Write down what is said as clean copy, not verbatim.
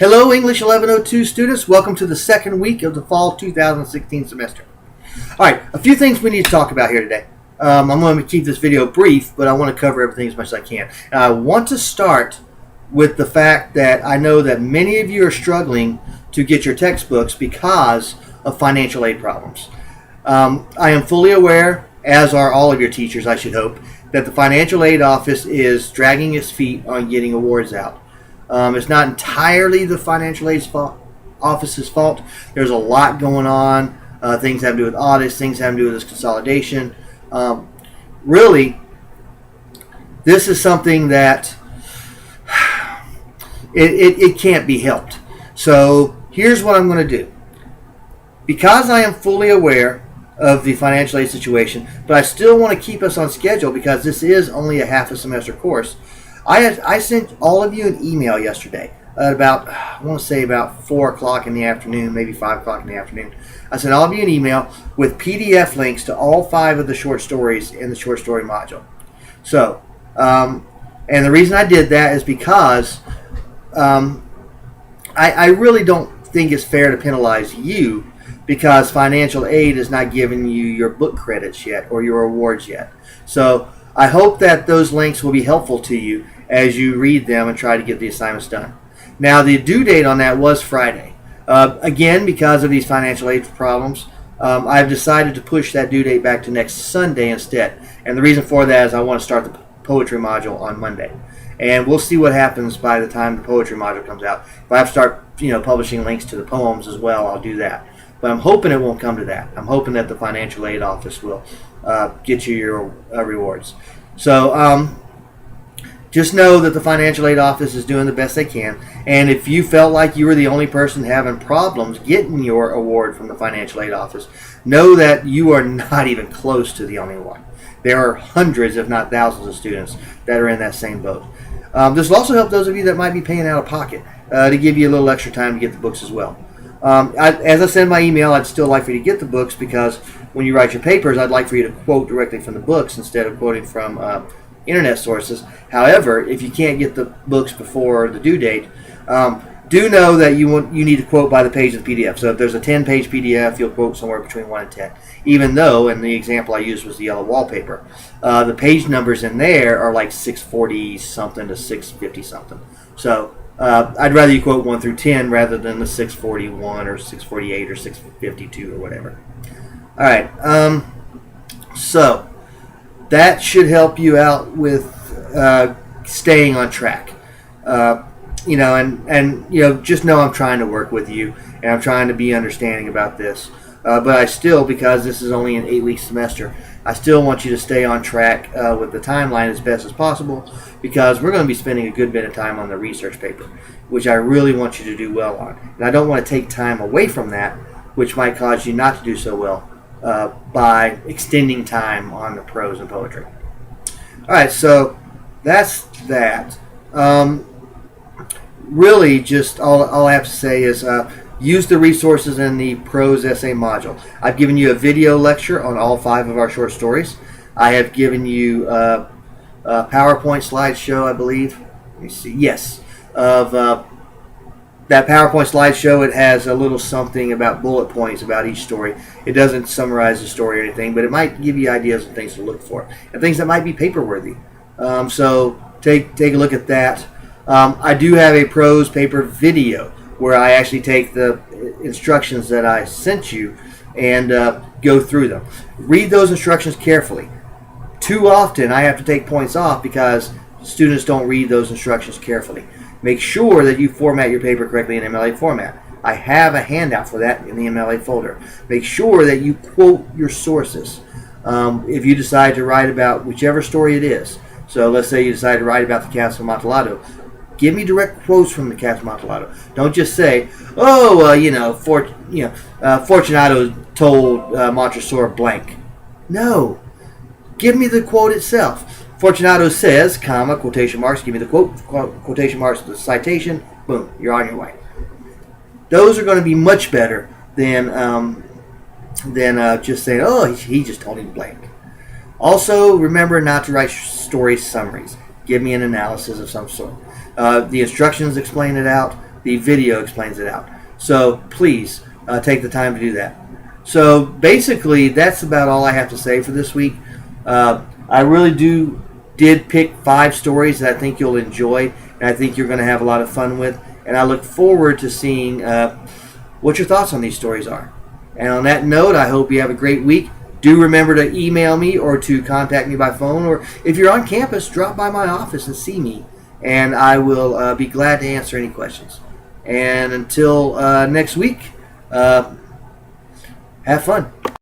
Hello, English 1102 students. Welcome to the second week of the fall 2016 semester. All right, a few things we need to talk about here today. I'm going to keep this video brief, but I want to cover everything as much as I can. And I want to start with the fact that I know that many of you are struggling to get your textbooks because of financial aid problems. I am fully aware, as are all of your teachers, I should hope, that the financial aid office is dragging its feet on getting awards out. It's not entirely the financial aid office's fault. There's a lot going on. Things having to do with audits, things having to do with this consolidation. Really, this is something that it can't be helped. So here's what I'm going to do. Because I am fully aware of the financial aid situation, but I still want to keep us on schedule because this is only a half a semester course. I sent all of you an email yesterday at about, I want to say about 4 o'clock in the afternoon, maybe 5 o'clock in the afternoon. I sent all of you an email with PDF links to all 5 of the short stories in the short story module. So, and the reason I did that is because I really don't think it's fair to penalize you because financial aid is not giving you your book credits yet or your awards yet. So I hope that those links will be helpful to you as you read them and try to get the assignments done. Now, the due date on that was Friday. Again, because of these financial aid problems, I've decided to push that due date back to next Sunday instead. And the reason for that is I want to start the poetry module on Monday. And we'll see what happens by the time the poetry module comes out. If I have to start publishing links to the poems as well, I'll do that. But I'm hoping it won't come to that. I'm hoping that the financial aid office will get you your rewards. So just know that the financial aid office is doing the best they can. And if you felt like you were the only person having problems getting your award from the financial aid office, know that you are not even close to the only one. There are hundreds, if not thousands, of students that are in that same boat. This will also help those of you that might be paying out of pocket to give you a little extra time to get the books as well. As I said in my email, I'd still like for you to get the books because when you write your papers, I'd like for you to quote directly from the books instead of quoting from internet sources. However, if you can't get the books before the due date, do know that you need to quote by the page of the PDF. So if there's a 10-page PDF, you'll quote somewhere between 1 and 10. Even though, and the example I used was the yellow wallpaper, the page numbers in there are like 640 something to 650 something. So I'd rather you quote 1 through 10 rather than the 641 or 648 or 652 or whatever. All right, so that should help you out with staying on track. Just know I'm trying to work with you and I'm trying to be understanding about this. But I still, because this is only an 8-week semester, I still want you to stay on track with the timeline as best as possible because we're going to be spending a good bit of time on the research paper, which I really want you to do well on. And I don't want to take time away from that, which might cause you not to do so well by extending time on the prose and poetry. All right, so that's that. Really, just all I have to say is use the resources in the prose essay module. I've given you a video lecture on all 5 of our short stories. I have given you a PowerPoint slideshow, I believe. Let me see. Yes, of that PowerPoint slideshow. It has a little something about bullet points about each story. It doesn't summarize the story or anything, but it might give you ideas and things to look for and things that might be paper worthy. So take a look at that. I do have a prose paper video where I actually take the instructions that I sent you and go through them. Read those instructions carefully. Too often I have to take points off because students don't read those instructions carefully. Make sure that you format your paper correctly in MLA format. I have a handout for that in the MLA folder. Make sure that you quote your sources. If you decide to write about whichever story it is, so let's say you decide to write about the Castle of Amontillado, give me direct quotes from the Castle of Amontillado. Don't just say, Fortunato told Montresor blank. No. Give me the quote itself. Fortunato says, comma, quotation marks, give me the quote, quotation marks, the citation, boom, you're on your way. Those are going to be much better than just saying, oh, he just told him blank. Also, remember not to write story summaries. Give me an analysis of some sort. The instructions explain it out. The video explains it out. So please take the time to do that. So basically, that's about all I have to say for this week. I really did pick 5 stories that I think you'll enjoy, and I think you're going to have a lot of fun with. And I look forward to seeing what your thoughts on these stories are. And on that note, I hope you have a great week. Do remember to email me or to contact me by phone, or if you're on campus, drop by my office and see me, and I will be glad to answer any questions. And until next week, have fun.